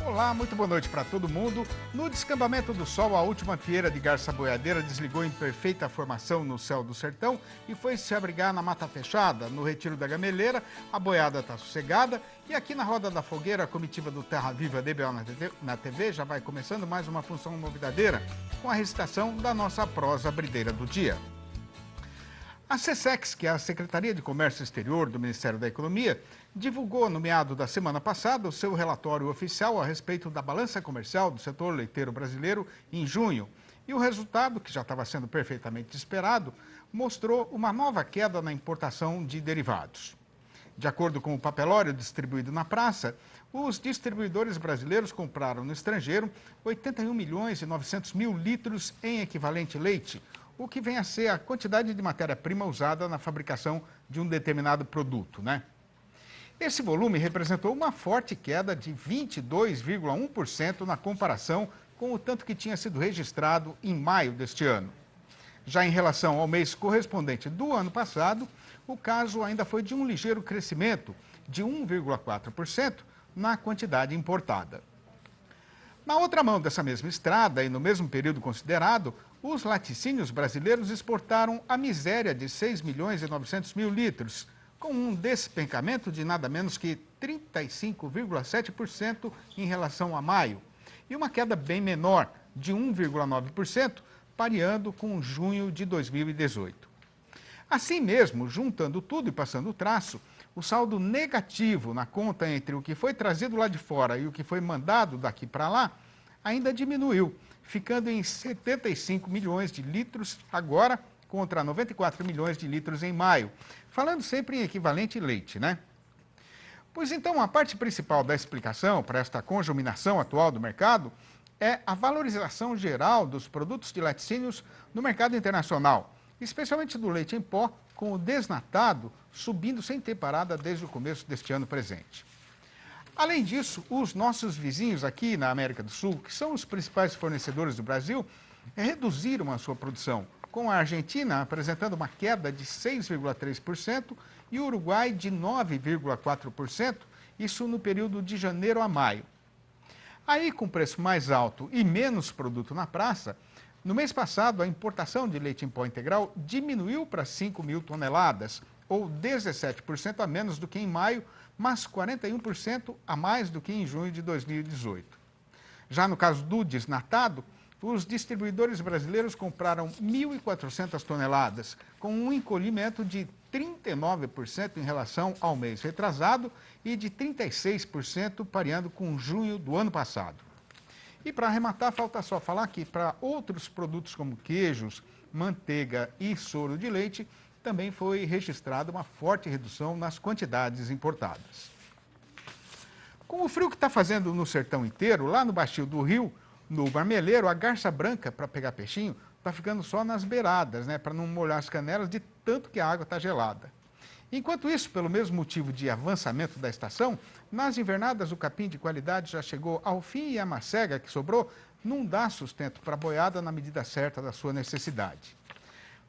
Olá, muito boa noite para todo mundo. No descambamento do sol, a última fieira de garça boiadeira desligou em perfeita formação no céu do sertão e foi se abrigar na mata fechada. No retiro da Gameleira, a boiada está sossegada e aqui na Roda da Fogueira, a comitiva do Terra Viva DBO na TV já vai começando mais uma função novidadeira com a recitação da nossa prosa brideira do dia. A SECEX, que é a Secretaria de Comércio Exterior do Ministério da Economia, divulgou no meado da semana passada o seu relatório oficial a respeito da balança comercial do setor leiteiro brasileiro em junho. E o resultado, que já estava sendo perfeitamente esperado, mostrou uma nova queda na importação de derivados. De acordo com o papelório distribuído na praça, os distribuidores brasileiros compraram no estrangeiro 81 milhões e 900 mil litros em equivalente leite, o que vem a ser a quantidade de matéria-prima usada na fabricação de um determinado produto, né? Esse volume representou uma forte queda de 22,1% na comparação com o tanto que tinha sido registrado em maio deste ano. Já em relação ao mês correspondente do ano passado, o caso ainda foi de um ligeiro crescimento de 1,4% na quantidade importada. Na outra mão dessa mesma estrada e no mesmo período considerado, os laticínios brasileiros exportaram a miséria de 6 milhões e 900 mil litros, com um despencamento de nada menos que 35,7% em relação a maio, e uma queda bem menor, de 1,9%, pareando com junho de 2018. Assim mesmo, juntando tudo e passando o traço, o saldo negativo na conta entre o que foi trazido lá de fora e o que foi mandado daqui para lá ainda diminuiu, ficando em 75 milhões de litros agora, contra 94 milhões de litros em maio, falando sempre em equivalente leite, né? Pois então, a parte principal da explicação para esta conjuminação atual do mercado é a valorização geral dos produtos de laticínios no mercado internacional, especialmente do leite em pó, com o desnatado subindo sem ter parada desde o começo deste ano presente. Além disso, os nossos vizinhos aqui na América do Sul, que são os principais fornecedores do Brasil, reduziram a sua produção, com a Argentina apresentando uma queda de 6,3% e o Uruguai de 9,4%, isso no período de janeiro a maio. Aí, com preço mais alto e menos produto na praça, no mês passado a importação de leite em pó integral diminuiu para 5 mil toneladas, ou 17% a menos do que em maio, mas 41% a mais do que em junho de 2018. Já no caso do desnatado, os distribuidores brasileiros compraram 1.400 toneladas, com um encolhimento de 39% em relação ao mês retrasado e de 36% pareando com junho do ano passado. E para arrematar, falta só falar que para outros produtos como queijos, manteiga e soro de leite, também foi registrada uma forte redução nas quantidades importadas. Com o frio que está fazendo no sertão inteiro, lá no Baixio do Rio, no Marmeleiro, a garça branca, para pegar peixinho, está ficando só nas beiradas, né, para não molhar as canelas de tanto que a água está gelada. Enquanto isso, pelo mesmo motivo de avançamento da estação, nas invernadas o capim de qualidade já chegou ao fim e a macega que sobrou não dá sustento para a boiada na medida certa da sua necessidade.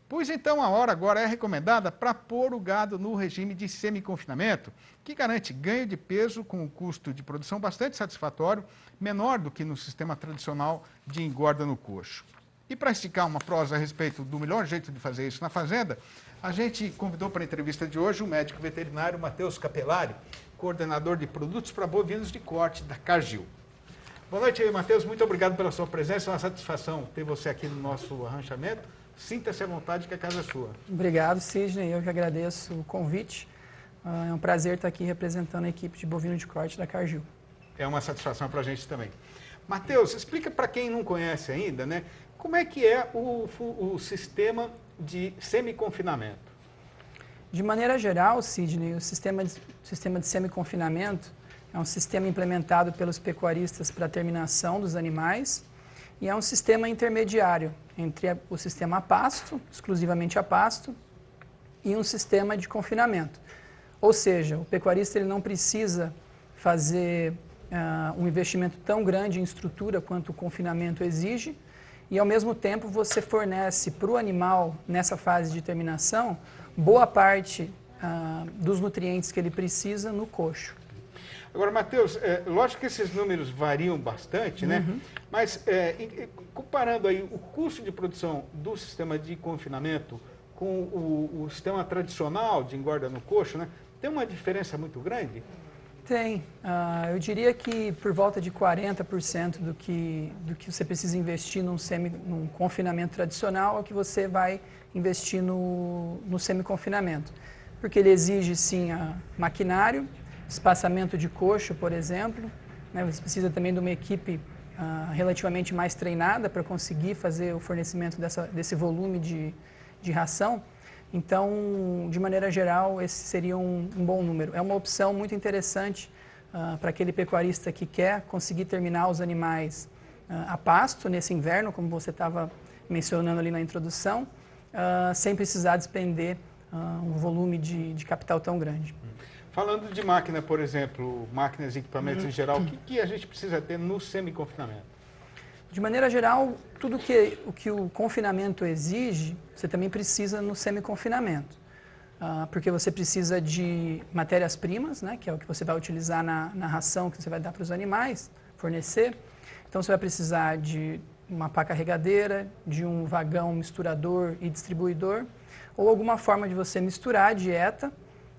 Pois então a hora agora é recomendada para pôr o gado no regime de semi-confinamento, que garante ganho de peso com um custo de produção bastante satisfatório, menor do que no sistema tradicional de engorda no coxo. E para esticar uma prosa a respeito do melhor jeito de fazer isso na fazenda, a gente convidou para a entrevista de hoje o médico veterinário Matheus Capelari, coordenador de produtos para bovinos de corte da Cargill. Boa noite aí, Matheus, muito obrigado pela sua presença, é uma satisfação ter você aqui no nosso arranchamento. Sinta-se à vontade que a casa é sua. Obrigado, Sidney. Eu que agradeço o convite. É um prazer estar aqui representando a equipe de bovino de corte da Cargill. É uma satisfação para a gente também. Matheus, explica para quem não conhece ainda, né, como é que é o sistema de semi-confinamento? De maneira geral, Sidney, o sistema de semi-confinamento é um sistema implementado pelos pecuaristas para a terminação dos animais e é um sistema intermediário entre o sistema a pasto, exclusivamente a pasto, e um sistema de confinamento. Ou seja, o pecuarista ele não precisa fazer um investimento tão grande em estrutura quanto o confinamento exige, e ao mesmo tempo você fornece para o animal, nessa fase de terminação, boa parte dos nutrientes que ele precisa no coxo. Agora, Matheus, lógico que esses números variam bastante, né? Mas comparando aí o custo de produção do sistema de confinamento com o sistema tradicional de engorda no coxo, né? Tem uma diferença muito grande? Tem. Eu diria que por volta de 40% do que você precisa investir num confinamento tradicional é o que você vai investir no semi-confinamento. Porque ele exige, sim, maquinário, espaçamento de coxo, por exemplo. Né? Você precisa também de uma equipe relativamente mais treinada para conseguir fazer o fornecimento desse volume de ração. Então, de maneira geral, esse seria um bom número. É uma opção muito interessante para aquele pecuarista que quer conseguir terminar os animais a pasto nesse inverno, como você estava mencionando ali na introdução, sem precisar despender um volume de capital tão grande. Falando de máquina, por exemplo, máquinas e equipamentos em geral, o que a gente precisa ter no semi-confinamento? De maneira geral, tudo o que o confinamento exige, você também precisa no semi-confinamento. Porque você precisa de matérias-primas, né, que é o que você vai utilizar na ração que você vai dar para os animais, fornecer. Então, você vai precisar de uma pá carregadeira, de um vagão misturador e distribuidor, ou alguma forma de você misturar a dieta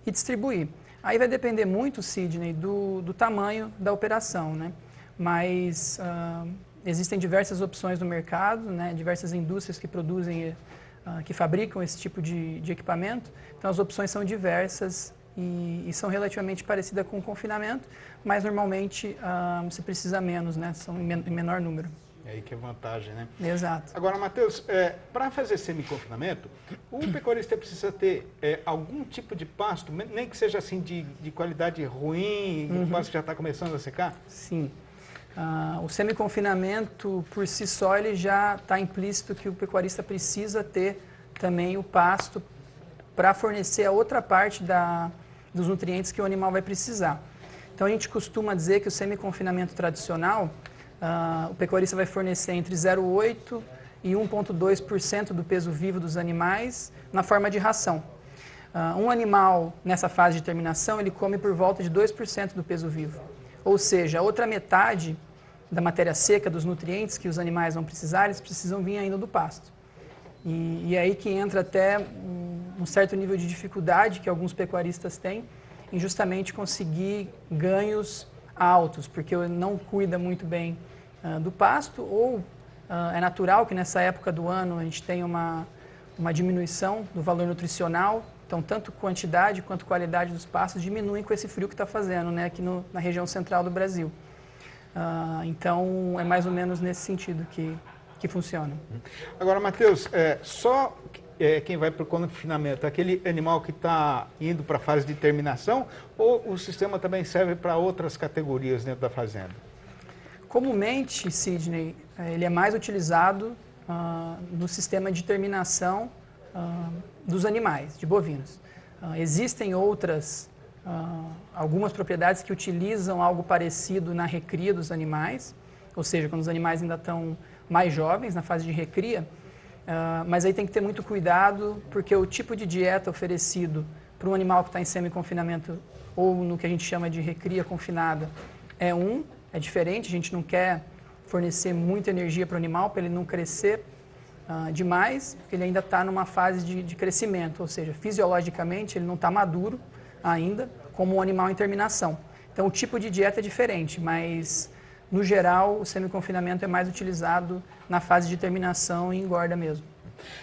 e distribuir. Aí vai depender muito, Sidney, do tamanho da operação, né? Mas existem diversas opções no mercado, né? Diversas indústrias que produzem, que fabricam esse tipo de equipamento. Então as opções são diversas e são relativamente parecidas com o confinamento, mas normalmente você precisa menos, né? São em menor número. É aí que é vantagem, né? Exato. Agora, Matheus, para fazer semi-confinamento, o pecuarista precisa ter algum tipo de pasto, nem que seja assim de qualidade ruim, o pasto já está começando a secar? Sim. O semi-confinamento, por si só, ele já está implícito que o pecuarista precisa ter também o pasto para fornecer a outra parte dos nutrientes que o animal vai precisar. Então, a gente costuma dizer que o semi-confinamento tradicional, o pecuarista vai fornecer entre 0,8% e 1,2% do peso vivo dos animais na forma de ração. Um animal, nessa fase de terminação, ele come por volta de 2% do peso vivo. Ou seja, a outra metade da matéria seca, dos nutrientes que os animais vão precisar, eles precisam vir ainda do pasto. E é aí que entra até um certo nível de dificuldade que alguns pecuaristas têm em justamente conseguir ganhos altos, porque não cuida muito bem do pasto, ou é natural que nessa época do ano a gente tenha uma diminuição do valor nutricional. Então, tanto quantidade quanto qualidade dos pastos diminuem com esse frio que está fazendo, né, aqui na região central do Brasil. Então, é mais ou menos nesse sentido que funciona. Agora, Matheus, só quem vai para o confinamento, aquele animal que está indo para a fase de terminação, ou o sistema também serve para outras categorias dentro da fazenda? Comumente, Sidney, ele é mais utilizado no sistema de terminação dos animais, de bovinos. Existem algumas propriedades que utilizam algo parecido na recria dos animais, ou seja, quando os animais ainda estão mais jovens, na fase de recria, mas aí tem que ter muito cuidado, porque o tipo de dieta oferecido para um animal que está em semi-confinamento ou no que a gente chama de recria confinada é diferente. A gente não quer fornecer muita energia para o animal, para ele não crescer demais, porque ele ainda está numa fase de crescimento, ou seja, fisiologicamente ele não está maduro ainda, como um animal em terminação. Então o tipo de dieta é diferente, mas no geral o semi-confinamento é mais utilizado na fase de terminação e engorda mesmo.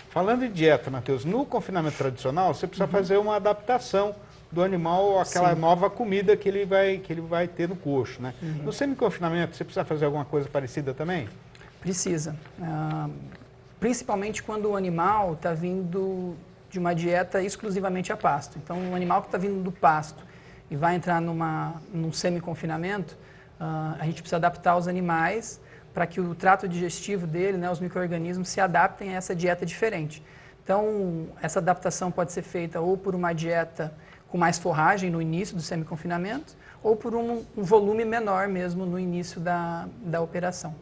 Falando em dieta, Matheus, no confinamento tradicional você precisa fazer uma adaptação do animal àquela nova comida que ele vai ter no coxo, né? No semi-confinamento você precisa fazer alguma coisa parecida também? Precisa. Principalmente quando o animal está vindo de uma dieta exclusivamente a pasto. Então, um animal que está vindo do pasto e vai entrar num semi-confinamento, a gente precisa adaptar os animais para que o trato digestivo dele, né, os micro-organismos, se adaptem a essa dieta diferente. Então, essa adaptação pode ser feita ou por uma dieta com mais forragem no início do semi-confinamento, ou por um volume menor mesmo no início da operação.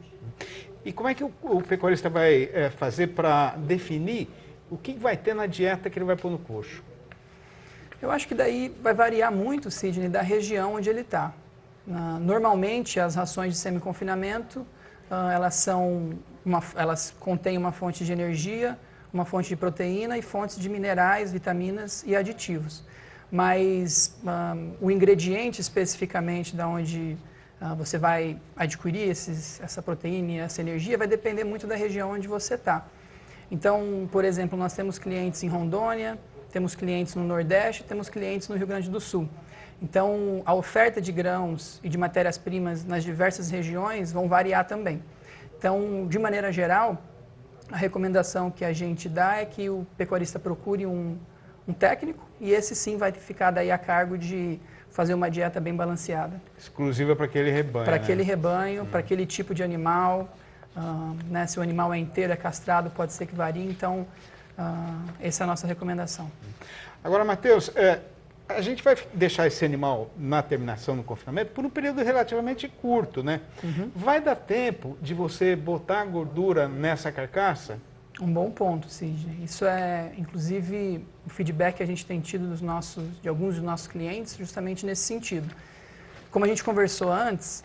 E como é que o pecuarista vai fazer para definir o que vai ter na dieta que ele vai pôr no coxo? Eu acho que daí vai variar muito, Sidney, da região onde ele está. Normalmente, as rações de semi-confinamento, elas contêm uma fonte de energia, uma fonte de proteína e fontes de minerais, vitaminas e aditivos. Mas o ingrediente especificamente de onde você vai adquirir essa proteína e essa energia vai depender muito da região onde você está. Então, por exemplo, nós temos clientes em Rondônia, temos clientes no Nordeste, temos clientes no Rio Grande do Sul. Então, a oferta de grãos e de matérias-primas nas diversas regiões vão variar também. Então, de maneira geral, a recomendação que a gente dá é que o pecuarista procure um técnico e esse sim vai ficar daí a cargo de fazer uma dieta bem balanceada. Exclusiva para aquele rebanho, para aquele rebanho, para aquele tipo de animal. Né, se o animal é inteiro, é castrado, pode ser que varie. Então, essa é a nossa recomendação. Agora, Matheus, a gente vai deixar esse animal na terminação do confinamento por um período relativamente curto, né? Uhum. Vai dar tempo de você botar a gordura nessa carcaça? Um bom ponto, Sidney. Isso é, inclusive, o feedback que a gente tem tido de alguns dos nossos clientes, justamente nesse sentido. Como a gente conversou antes,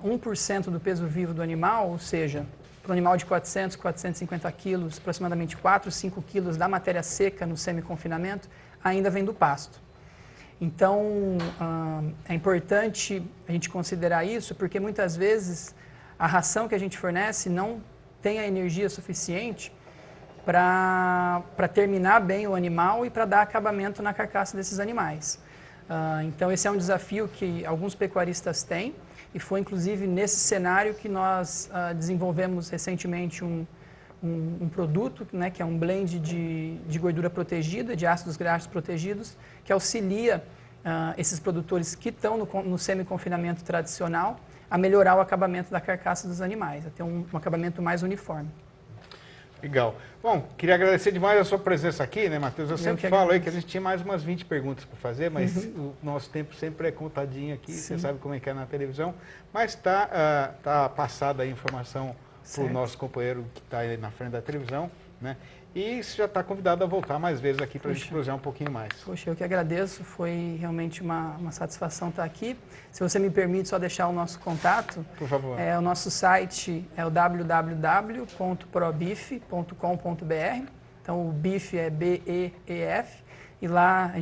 1% do peso vivo do animal, ou seja, para um animal de 400, 450 quilos, aproximadamente 4, 5 quilos da matéria seca no semi-confinamento, ainda vem do pasto. Então, é importante a gente considerar isso, porque muitas vezes a ração que a gente fornece não tem a energia suficiente para terminar bem o animal e para dar acabamento na carcaça desses animais. Então, esse é um desafio que alguns pecuaristas têm, e foi inclusive nesse cenário que nós desenvolvemos recentemente um produto, né, que é um blend de gordura protegida, de ácidos graxos protegidos, que auxilia esses produtores que estão no semi-confinamento tradicional a melhorar o acabamento da carcaça dos animais, a ter um acabamento mais uniforme. Legal. Bom, queria agradecer demais a sua presença aqui, né, Matheus? Eu sempre falo aí que a gente tinha mais umas 20 perguntas para fazer, mas o nosso tempo sempre é contadinho aqui, sim. Você sabe como é que é na televisão, mas tá passada a informação para o nosso companheiro que está aí na frente da televisão, né? E você já está convidado a voltar mais vezes aqui para a gente prosear um pouquinho mais. Poxa, eu que agradeço, foi realmente uma satisfação estar aqui. Se você me permite só deixar o nosso contato. Por favor. O nosso site é o www.probif.com.br. Então o BIF é B-E-E-F. E lá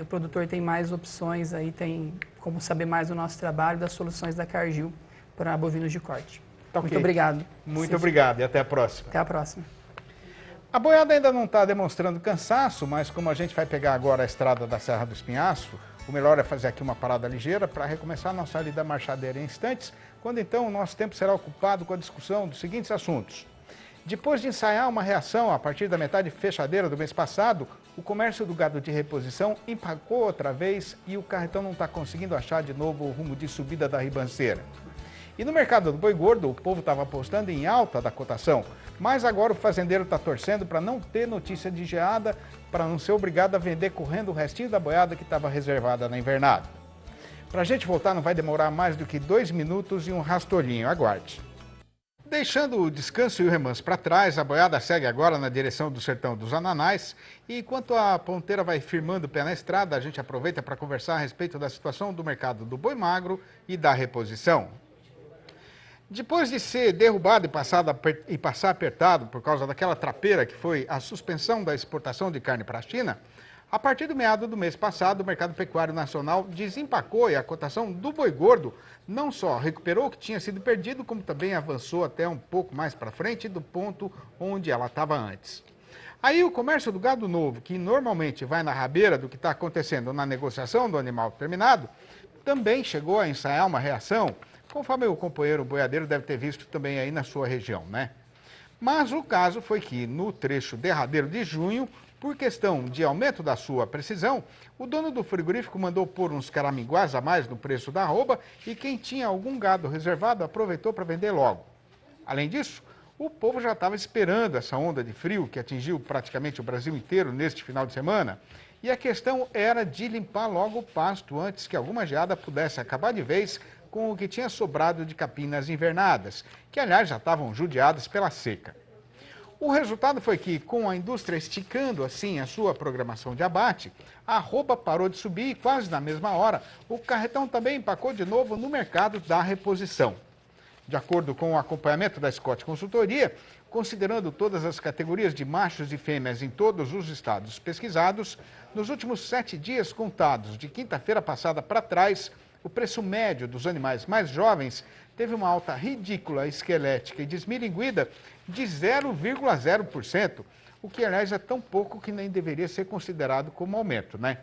o produtor tem mais opções, aí tem como saber mais do nosso trabalho, das soluções da Cargill para bovinos de corte. Tá, muito obrigado. Muito obrigado e até a próxima. Até a próxima. A boiada ainda não está demonstrando cansaço, mas como a gente vai pegar agora a estrada da Serra do Espinhaço, o melhor é fazer aqui uma parada ligeira para recomeçar a nossa lida marchadeira em instantes, quando então o nosso tempo será ocupado com a discussão dos seguintes assuntos. Depois de ensaiar uma reação a partir da metade fechadeira do mês passado, o comércio do gado de reposição empacou outra vez e o carretão não está conseguindo achar de novo o rumo de subida da ribanceira. E no mercado do boi gordo, o povo estava apostando em alta da cotação, mas agora o fazendeiro está torcendo para não ter notícia de geada, para não ser obrigado a vender correndo o restinho da boiada que estava reservada na invernada. Para a gente voltar não vai demorar mais do que 2 minutos e um rastolhinho, aguarde. Deixando o descanso e o remanso para trás, a boiada segue agora na direção do Sertão dos Ananás e enquanto a ponteira vai firmando o pé na estrada, a gente aproveita para conversar a respeito da situação do mercado do boi magro e da reposição. Depois de ser derrubado e passar apertado por causa daquela trapeira que foi a suspensão da exportação de carne para a China, a partir do meado do mês passado, o mercado pecuário nacional desempacou e a cotação do boi gordo não só recuperou o que tinha sido perdido, como também avançou até um pouco mais para frente do ponto onde ela estava antes. Aí o comércio do gado novo, que normalmente vai na rabeira do que está acontecendo na negociação do animal terminado, também chegou a ensaiar uma reação, conforme o companheiro boiadeiro deve ter visto também aí na sua região, né? Mas o caso foi que no trecho derradeiro de junho, por questão de aumento da sua precisão, o dono do frigorífico mandou pôr uns caraminguás a mais no preço da arroba e quem tinha algum gado reservado aproveitou para vender logo. Além disso, o povo já estava esperando essa onda de frio que atingiu praticamente o Brasil inteiro neste final de semana e a questão era de limpar logo o pasto antes que alguma geada pudesse acabar de vez com o que tinha sobrado de capim nas invernadas, que aliás já estavam judiadas pela seca. O resultado foi que, com a indústria esticando assim a sua programação de abate, a arroba parou de subir e quase na mesma hora o carretão também empacou de novo no mercado da reposição. De acordo com o acompanhamento da Scott Consultoria, considerando todas as categorias de machos e fêmeas em todos os estados pesquisados, nos últimos 7 dias contados, de quinta-feira passada para trás, o preço médio dos animais mais jovens teve uma alta ridícula, esquelética e desmilinguida de 0,0%, o que, aliás, é tão pouco que nem deveria ser considerado como aumento, né?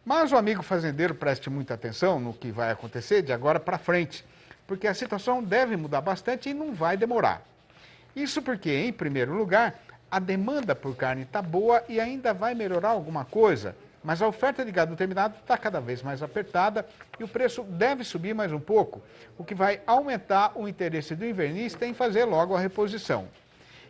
Mas o amigo fazendeiro preste muita atenção no que vai acontecer de agora para frente, porque a situação deve mudar bastante e não vai demorar. Isso porque, em primeiro lugar, a demanda por carne está boa e ainda vai melhorar alguma coisa, mas a oferta de gado terminado está cada vez mais apertada e o preço deve subir mais um pouco, o que vai aumentar o interesse do invernista em fazer logo a reposição.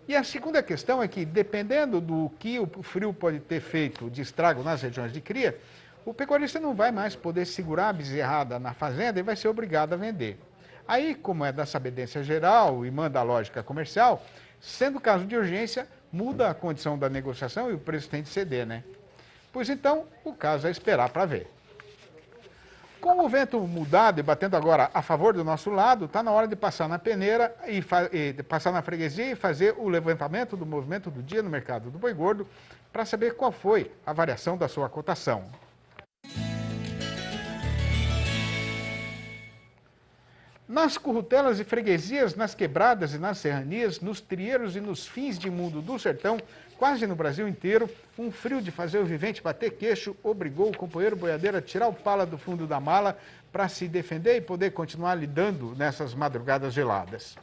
E a segunda questão é que, dependendo do que o frio pode ter feito de estrago nas regiões de cria, o pecuarista não vai mais poder segurar a bezerrada na fazenda e vai ser obrigado a vender. Aí, como é da sabedência geral e manda a lógica comercial, sendo caso de urgência, muda a condição da negociação e o preço tem de ceder, né? Pois então, o caso é esperar para ver. Com o vento mudado e batendo agora a favor do nosso lado, está na hora de passar na peneira e passar na freguesia e fazer o levantamento do movimento do dia no mercado do boi gordo para saber qual foi a variação da sua cotação. Nas currutelas e freguesias, nas quebradas e nas serranias, nos trieiros e nos fins de mundo do sertão, quase no Brasil inteiro, um frio de fazer o vivente bater queixo obrigou o companheiro boiadeiro a tirar o pala do fundo da mala para se defender e poder continuar lidando nessas madrugadas geladas.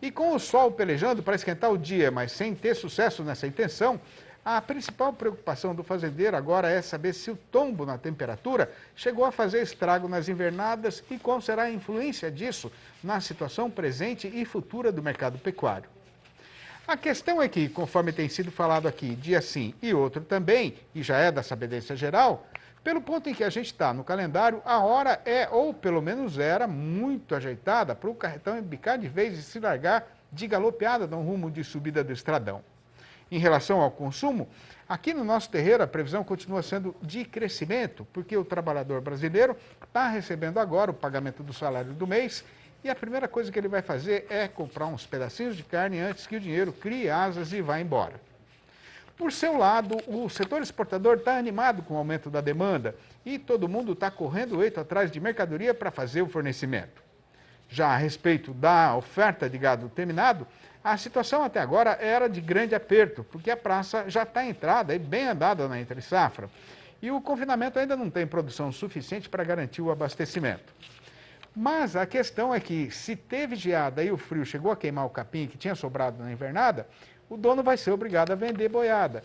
E com o sol pelejando para esquentar o dia, mas sem ter sucesso nessa intenção, a principal preocupação do fazendeiro agora é saber se o tombo na temperatura chegou a fazer estrago nas invernadas e qual será a influência disso na situação presente e futura do mercado pecuário. A questão é que, conforme tem sido falado aqui, dia sim e outro também, e já é da sabedência geral, pelo ponto em que a gente está no calendário, a hora é, ou pelo menos era, muito ajeitada para o carretão embicar de vez e se largar de galopeada num rumo de subida do estradão. Em relação ao consumo, aqui no nosso terreiro a previsão continua sendo de crescimento, porque o trabalhador brasileiro está recebendo agora o pagamento do salário do mês e a primeira coisa que ele vai fazer é comprar uns pedacinhos de carne antes que o dinheiro crie asas e vá embora. Por seu lado, o setor exportador está animado com o aumento da demanda e todo mundo está correndo o eito atrás de mercadoria para fazer o fornecimento. Já a respeito da oferta de gado terminado, a situação até agora era de grande aperto, porque a praça já está entrada e bem andada na entre-safra, e o confinamento ainda não tem produção suficiente para garantir o abastecimento. Mas a questão é que, se teve geada e o frio chegou a queimar o capim que tinha sobrado na invernada, o dono vai ser obrigado a vender boiada.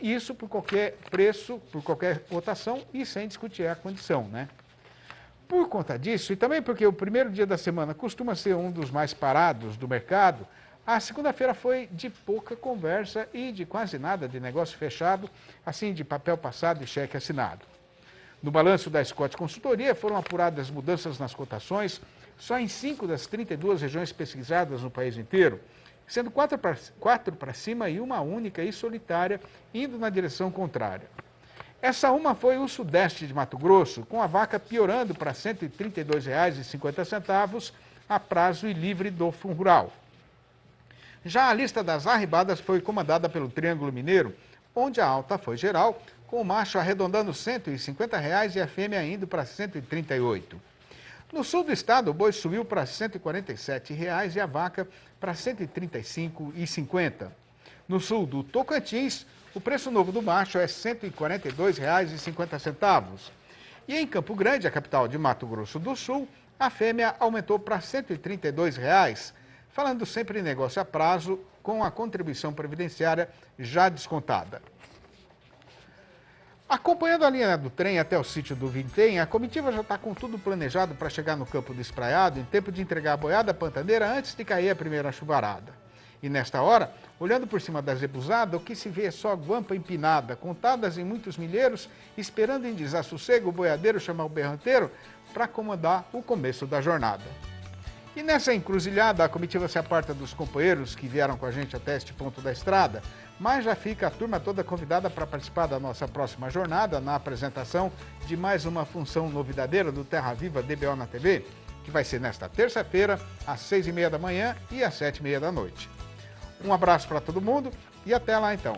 Isso por qualquer preço, por qualquer cotação e sem discutir a condição, né? Por conta disso, e também porque o primeiro dia da semana costuma ser um dos mais parados do mercado, a segunda-feira foi de pouca conversa e de quase nada de negócio fechado, assim de papel passado e cheque assinado. No balanço da Scott Consultoria foram apuradas mudanças nas cotações só em 5 das 32 regiões pesquisadas no país inteiro, sendo 4 para cima e uma única e solitária indo na direção contrária. Essa uma foi o sudeste de Mato Grosso, com a vaca piorando para R$ 132,50 a prazo e livre do Fundo Rural. Já a lista das arribadas foi comandada pelo Triângulo Mineiro, onde a alta foi geral, com o macho arredondando R$ 150 e a fêmea indo para R$ 138. No sul do estado, o boi subiu para R$ 147 e a vaca para R$ 135,50. No sul do Tocantins, o preço novo do macho é R$ 142,50. E em Campo Grande, a capital de Mato Grosso do Sul, a fêmea aumentou para R$ 132, falando sempre em negócio a prazo, com a contribuição previdenciária já descontada. Acompanhando a linha do trem até o sítio do Vintém, a comitiva já está com tudo planejado para chegar no campo do Espraiado em tempo de entregar a boiada pantaneira antes de cair a primeira chuvarada. E nesta hora, olhando por cima da zebuzada, o que se vê é só guampa empinada, contadas em muitos milheiros, esperando em desassossego o boiadeiro chamar o berranteiro para comandar o começo da jornada. E nessa encruzilhada, a comitiva se aparta dos companheiros que vieram com a gente até este ponto da estrada, mas já fica a turma toda convidada para participar da nossa próxima jornada na apresentação de mais uma função novidadeira do Terra Viva DBO na TV, que vai ser nesta terça-feira, às 6h30 da manhã e às 7h30 da noite. Um abraço para todo mundo e até lá então.